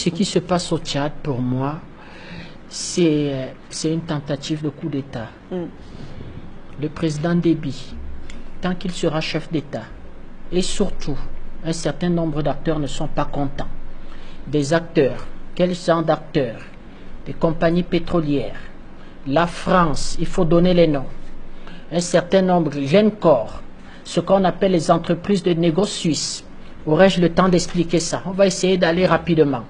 Ce qui se passe au Tchad, pour moi, c'est une tentative de coup d'État. Le président Déby, tant qu'il sera chef d'État, et surtout, un certain nombre d'acteurs ne sont pas contents. Des acteurs, quels genre d'acteurs? Des compagnies pétrolières. La France, il faut donner les noms. Un certain nombre, Gencore, ce qu'on appelle les entreprises de négoce suisses. Aurais-je le temps d'expliquer ça? On va essayer d'aller rapidement.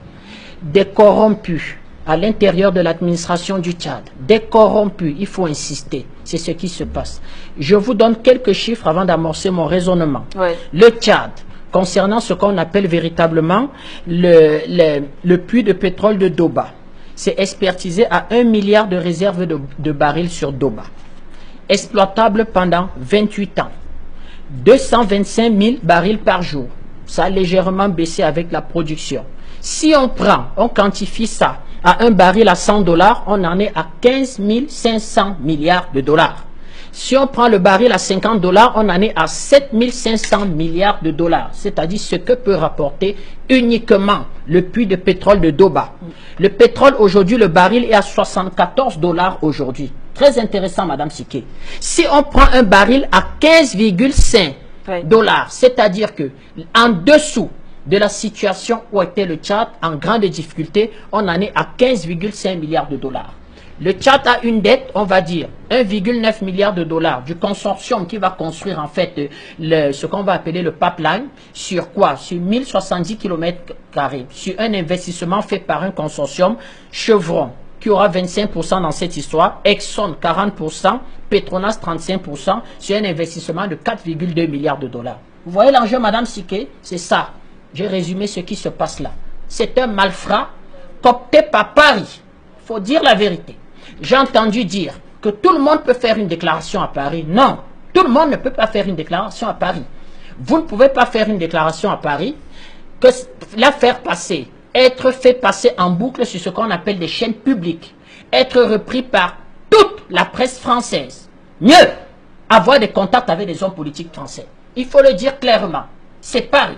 Des corrompus à l'intérieur de l'administration du Tchad. Des corrompus, il faut insister. C'est ce qui se passe. Je vous donne quelques chiffres avant d'amorcer mon raisonnement. Ouais. Le Tchad, concernant ce qu'on appelle véritablement le puits de pétrole de Doba, c'est expertisé à 1 milliard de réserves de barils sur Doba. Exploitable pendant 28 ans. 225 000 barils par jour. Ça a légèrement baissé avec la production. Si on prend, on quantifie ça à un baril à 100 $, on en est à 15 500 milliards de dollars. Si on prend le baril à 50 $, on en est à 7 500 milliards de dollars. C'est-à-dire ce que peut rapporter uniquement le puits de pétrole de Doba. Le pétrole aujourd'hui, le baril est à 74 $ aujourd'hui. Très intéressant, Madame Siké. Si on prend un baril à 15,5 $, c'est-à-dire que en dessous de la situation où était le Tchad, en grande difficulté, on en est à 15,5 milliards de dollars. Le Tchad a une dette, on va dire, 1,9 milliard de dollars du consortium qui va construire en fait ce qu'on va appeler le pipeline. Sur quoi? Sur 1070 km², sur un investissement fait par un consortium, Chevron, qui aura 25% dans cette histoire, Exxon 40%, Petronas 35%, sur un investissement de 4,2 milliards de dollars. Vous voyez l'enjeu, Madame Siké? C'est ça. J'ai résumé ce qui se passe là. C'est un malfrat coopté par Paris. Il faut dire la vérité. J'ai entendu dire que tout le monde peut faire une déclaration à Paris. Non, tout le monde ne peut pas faire une déclaration à Paris. Vous ne pouvez pas faire une déclaration à Paris, que la faire passer, être fait passer en boucle sur ce qu'on appelle des chaînes publiques, être repris par toute la presse française. Mieux, avoir des contacts avec des hommes politiques français. Il faut le dire clairement. C'est Paris.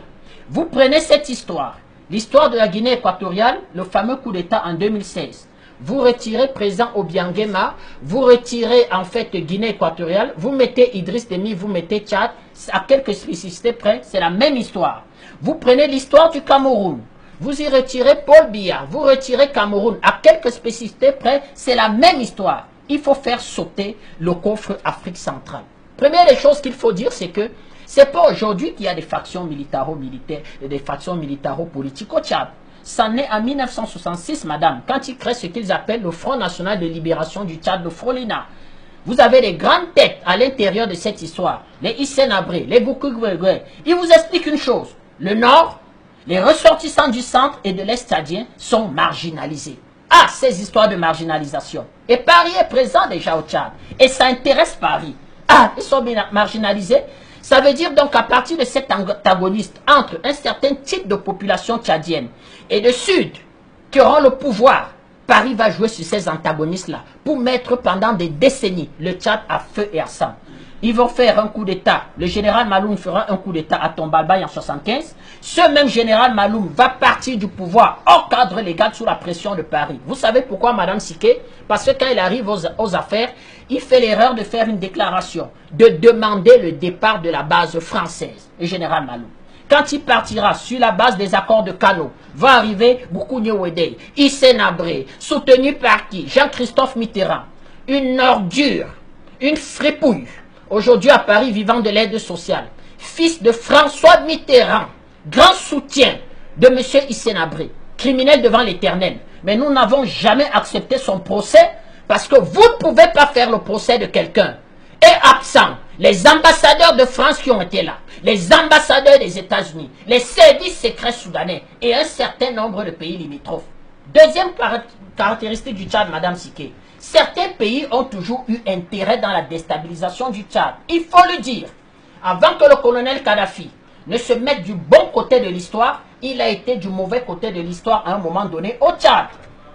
Vous prenez cette histoire, l'histoire de la Guinée équatoriale, le fameux coup d'État en 2016. Vous retirez président Obiangema, vous retirez en fait Guinée équatoriale, vous mettez Idriss Déby, vous mettez Tchad, à quelques spécificités près, c'est la même histoire. Vous prenez l'histoire du Cameroun, vous y retirez Paul Biya, vous retirez Cameroun, à quelques spécificités près, c'est la même histoire. Il faut faire sauter le coffre Afrique centrale. Première des choses qu'il faut dire, c'est que c'est pas aujourd'hui qu'il y a des factions militaro-militaires et des factions militaro-politiques au Tchad. C'en est en 1966, madame, quand ils créent ce qu'ils appellent le Front National de Libération du Tchad, le Frolina. Vous avez des grandes têtes à l'intérieur de cette histoire. Les Hissène Habré, les Goukougoué. Ils vous expliquent une chose. Le Nord, les ressortissants du centre et de l'Est tchadien sont marginalisés. Ah, ces histoires de marginalisation. Et Paris est présent déjà au Tchad. Et ça intéresse Paris. Ah, ils sont marginalisés. Ça veut dire donc qu'à partir de cet antagoniste entre un certain type de population tchadienne et de Sud qui auront le pouvoir, Paris va jouer sur ces antagonistes-là pour mettre pendant des décennies le Tchad à feu et à sang. Ils vont faire un coup d'État. Le général Maloum fera un coup d'État à Tombalbaye en 1975. Ce même général Maloum va partir du pouvoir hors cadre légal sous la pression de Paris. Vous savez pourquoi, Madame Siké? Parce que quand il arrive aux affaires, il fait l'erreur de faire une déclaration, de demander le départ de la base française, le général Maloum. Quand il partira sur la base des accords de Kano, va arriver Boukouni Wedei, Hissène Habré, soutenu par qui? Jean-Christophe Mitterrand. Une ordure, une fripouille. Aujourd'hui à Paris, vivant de l'aide sociale. Fils de François Mitterrand, grand soutien de M. Hissène Habré, criminel devant l'Éternel. Mais nous n'avons jamais accepté son procès parce que vous ne pouvez pas faire le procès de quelqu'un. Et absent, les ambassadeurs de France qui ont été là, les ambassadeurs des États-Unis, les services secrets soudanais et un certain nombre de pays limitrophes. Deuxième caractéristique du Tchad, Madame Siké. Certains pays ont toujours eu intérêt dans la déstabilisation du Tchad. Il faut le dire. Avant que le colonel Kadhafi ne se mette du bon côté de l'histoire, il a été du mauvais côté de l'histoire à un moment donné au Tchad.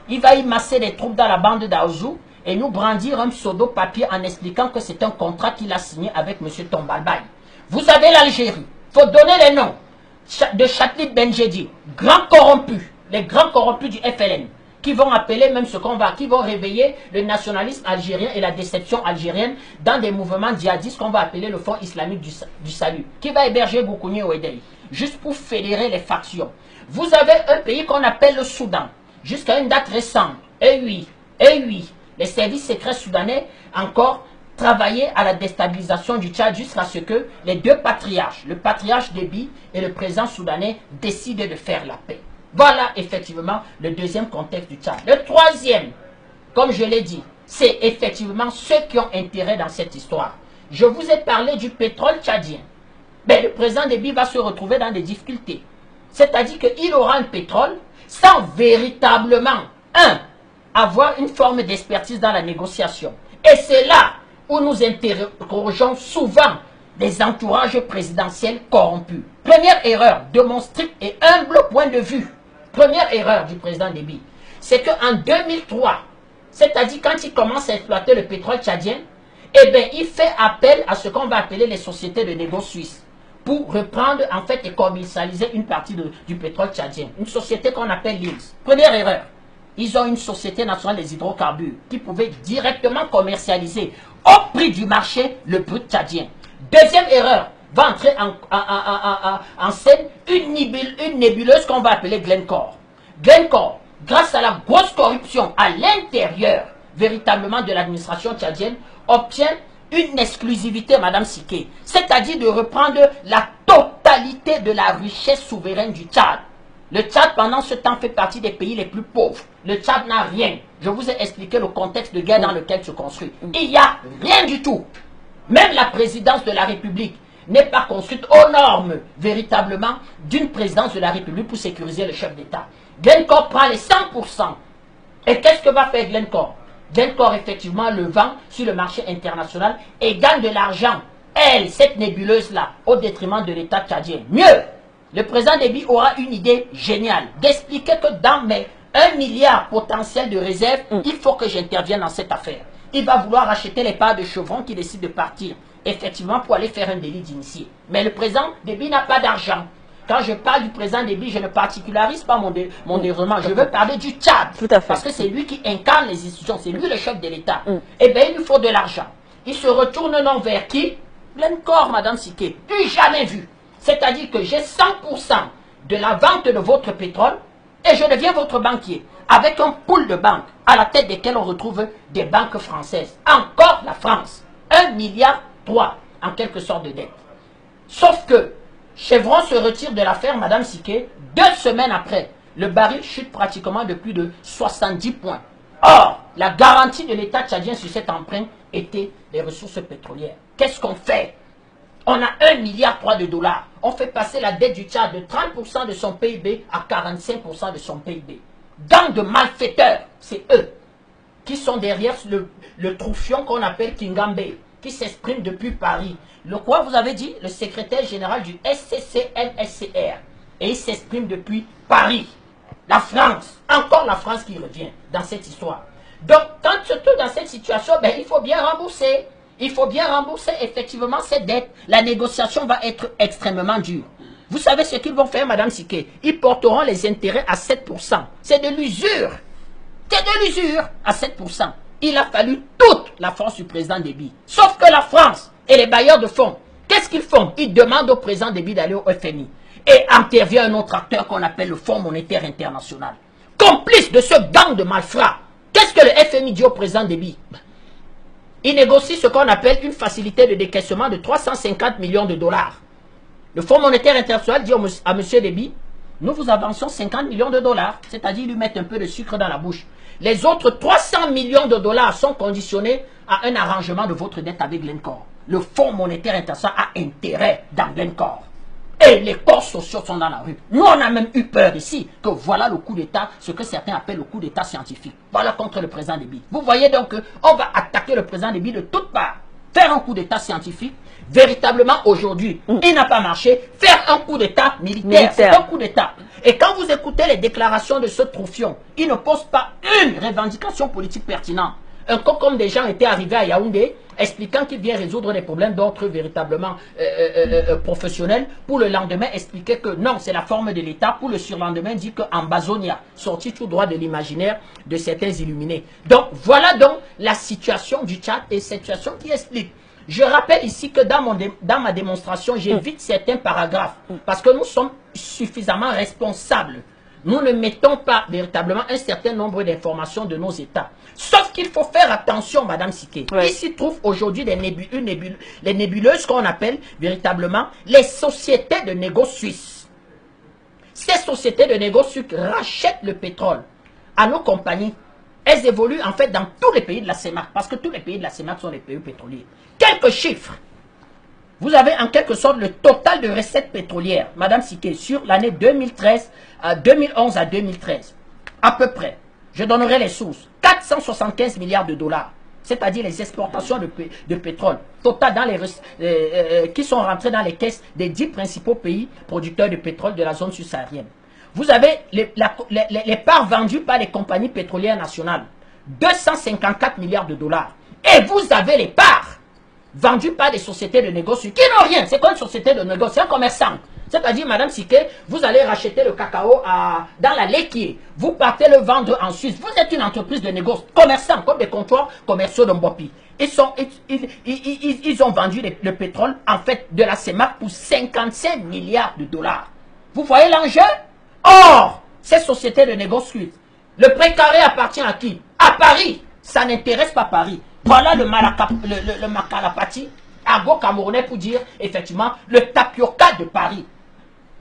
Il va y masser des troupes dans la bande d'Aouzou et nous brandir un pseudo-papier en expliquant que c'est un contrat qu'il a signé avec M. Tombalbaye. Vous avez l'Algérie. Il faut donner les noms de Chatlit Benjedi, grand corrompu, les grands corrompus du FLN, qui vont appeler même ce qu'on va, qui vont réveiller le nationalisme algérien et la déception algérienne dans des mouvements djihadistes qu'on va appeler le Front islamique du salut, qui va héberger Goukouni Ouedei, juste pour fédérer les factions. Vous avez un pays qu'on appelle le Soudan, jusqu'à une date récente, et oui, les services secrets soudanais encore travaillaient à la déstabilisation du Tchad jusqu'à ce que les deux patriarches, le patriarche Déby et le président soudanais, décident de faire la paix. Voilà effectivement le deuxième contexte du Tchad. Le troisième, comme je l'ai dit, c'est effectivement ceux qui ont intérêt dans cette histoire. Je vous ai parlé du pétrole tchadien. Mais le président Déby va se retrouver dans des difficultés. C'est-à-dire qu'il aura un pétrole sans véritablement, avoir une forme d'expertise dans la négociation. Et c'est là où nous interrogeons souvent des entourages présidentiels corrompus. Première erreur de mon strict et humble point de vue. Première erreur du président Déby, c'est qu'en 2003, c'est-à-dire quand il commence à exploiter le pétrole tchadien, eh bien, il fait appel à ce qu'on va appeler les sociétés de négo suisses pour reprendre en fait et commercialiser une partie du pétrole tchadien. Une société qu'on appelle LINS. Première erreur, ils ont une société nationale des hydrocarbures qui pouvait directement commercialiser au prix du marché le brut tchadien. Deuxième erreur, va entrer en scène une nébuleuse qu'on va appeler Glencore. Glencore, grâce à la grosse corruption à l'intérieur véritablement de l'administration tchadienne, obtient une exclusivité, Madame Siké, c'est-à-dire de reprendre la totalité de la richesse souveraine du Tchad. Le Tchad, pendant ce temps, fait partie des pays les plus pauvres. Le Tchad n'a rien. Je vous ai expliqué le contexte de guerre dans lequel se construit. Il n'y a rien du tout. Même la présidence de la République n'est pas construite aux normes, véritablement, d'une présidence de la République pour sécuriser le chef d'État. Glencore prend les 100%. Et qu'est-ce que va faire Glencore? Glencore, effectivement, le vend sur le marché international et gagne de l'argent, elle, cette nébuleuse-là, au détriment de l'État tchadien. Mieux, le président Déby aura une idée géniale d'expliquer que dans mes 1 milliard potentiel de réserve, il faut que j'intervienne dans cette affaire. Il va vouloir acheter les parts de Chevron qui décide de partir, effectivement, pour aller faire un délit d'initié. Mais le président Déby n'a pas d'argent. Quand je parle du président Déby, je ne particularise pas mon déroulement. Je veux parler du Tchad. Tout à fait. Parce que c'est lui qui incarne les institutions. C'est lui le chef de l'État. Eh bien, il lui faut de l'argent. Il se retourne non vers qui? Glencore, Madame Siké. Plus jamais vu. C'est-à-dire que j'ai 100% de la vente de votre pétrole et je deviens votre banquier. Avec un pool de banques à la tête desquelles on retrouve des banques françaises. Encore la France. 1,3 milliard en quelque sorte de dette. Sauf que Chevron se retire de l'affaire, Madame Siké, 2 semaines après. Le baril chute pratiquement de plus de 70 points. Or, la garantie de l'État tchadien sur cette empreinte était les ressources pétrolières. Qu'est-ce qu'on fait? On a 1,3 milliard de dollars. On fait passer la dette du Tchad de 30% de son PIB à 45% de son PIB. Gang de malfaiteurs, c'est eux qui sont derrière le troufion qu'on appelle Kingambe, qui s'exprime depuis Paris. Le quoi vous avez dit? Le secrétaire général du SCCN-SCR. Et il s'exprime depuis Paris. La France, encore la France qui revient dans cette histoire. Donc, quand on se trouve dans cette situation, ben, il faut bien rembourser. Il faut bien rembourser effectivement cette dette. La négociation va être extrêmement dure. Vous savez ce qu'ils vont faire, Madame Siké? Ils porteront les intérêts à 7%. C'est de l'usure. C'est de l'usure à 7%. Il a fallu toute la force du président Déby. Sauf que la France et les bailleurs de fonds, qu'est-ce qu'ils font? Ils demandent au président Déby d'aller au FMI. Et intervient un autre acteur qu'on appelle le Fonds monétaire international. Complice de ce gang de malfrats. Qu'est-ce que le FMI dit au président Déby? Il négocie ce qu'on appelle une facilité de décaissement de 350 millions de dollars. Le Fonds monétaire international dit à M. Déby, nous vous avançons 50 millions de dollars, c'est-à-dire lui mettre un peu de sucre dans la bouche. Les autres 300 millions de dollars sont conditionnés à un arrangement de votre dette avec Glencore. Le Fonds monétaire international a intérêt dans Glencore. Et les corps sociaux sont dans la rue. Nous, on a même eu peur ici que voilà le coup d'État, ce que certains appellent le coup d'État scientifique. Voilà contre le président Déby. Vous voyez donc qu'on va attaquer le président Déby de toutes parts. Faire un coup d'État scientifique, véritablement aujourd'hui, il n'a pas marché. Faire un coup d'État militaire, c'est un coup d'État. Et quand vous écoutez les déclarations de ce troufion, il ne pose pas une revendication politique pertinente. Un peu comme des gens étaient arrivés à Yaoundé, expliquant qu'il vient résoudre des problèmes d'ordre véritablement professionnel, pour le lendemain expliquer que non, c'est la forme de l'État, pour le surlendemain dire qu'Ambazonia, sorti tout droit de l'imaginaire de certains illuminés. Donc voilà donc la situation du Tchad et situation qui explique. Je rappelle ici que dans ma démonstration, j'évite certains paragraphes parce que nous sommes suffisamment responsables. Nous ne mettons pas véritablement un certain nombre d'informations de nos États. Sauf qu'il faut faire attention, Madame Siké. Oui. Il s'y trouve aujourd'hui les nébuleuses qu'on appelle véritablement les sociétés de négoce suisses. Ces sociétés de négoce suisses rachètent le pétrole à nos compagnies. Elles évoluent en fait dans tous les pays de la CEMAC, parce que tous les pays de la CEMAC sont des pays pétroliers. Quelques chiffres. Vous avez en quelque sorte le total de recettes pétrolières, Madame Siké, sur l'année 2011 à 2013. À peu près, je donnerai les sources, 475 milliards de dollars, c'est-à-dire les exportations de pétrole, total dans qui sont rentrées dans les caisses des 10 principaux pays producteurs de pétrole de la zone subsaharienne. Vous avez les parts vendues par les compagnies pétrolières nationales, 254 milliards de dollars. Et vous avez les parts vendues par des sociétés de négoce qui n'ont rien. C'est quoi une société de négoce? C'est un commerçant. C'est-à-dire, Madame Siké, vous allez racheter le cacao dans la laitier. Vous partez le vendre en Suisse. Vous êtes une entreprise de négoce, commerçant, comme des comptoirs commerciaux de Mbopi. Ils ont vendu le pétrole, en fait, de la CEMAC pour 55 milliards de dollars. Vous voyez l'enjeu? Or, ces sociétés de négoce suisses, le précaré appartient à qui? À Paris. Ça n'intéresse pas Paris. Voilà le Makalapati, argot camerounais pour dire, effectivement, le tapioca de Paris.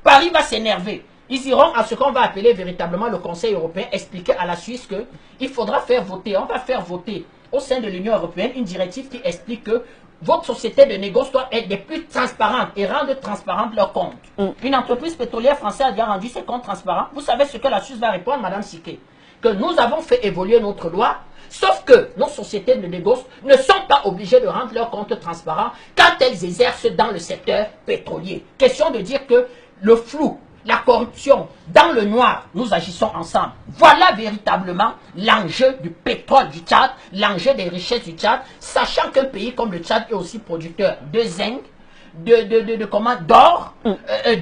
Paris va s'énerver. Ils iront à ce qu'on va appeler véritablement le Conseil européen, expliquer à la Suisse qu'il faudra faire voter. On va faire voter au sein de l'Union européenne une directive qui explique que votre société de négoce doit être des plus transparentes et rendre transparentes leurs comptes. Une entreprise pétrolière française a déjà rendu ses comptes transparents. Vous savez ce que la Suisse va répondre, Madame Siké? Que nous avons fait évoluer notre loi, sauf que nos sociétés de négoce ne sont pas obligées de rendre leurs comptes transparents quand elles exercent dans le secteur pétrolier. Question de dire que le flou, la corruption, dans le noir, nous agissons ensemble. Voilà véritablement l'enjeu du pétrole du Tchad, l'enjeu des richesses du Tchad, sachant qu'un pays comme le Tchad est aussi producteur de zinc, d'or,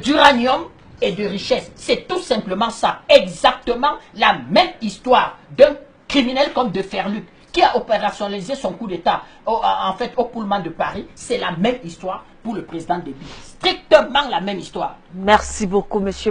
d'uranium et de richesses. C'est tout simplement ça. Exactement la même histoire d'un criminel comme de Ferluc qui a opérationnalisé son coup d'État en fait au Pullman de Paris. C'est la même histoire pour le président Déby. Strictement la même histoire. Merci beaucoup, monsieur.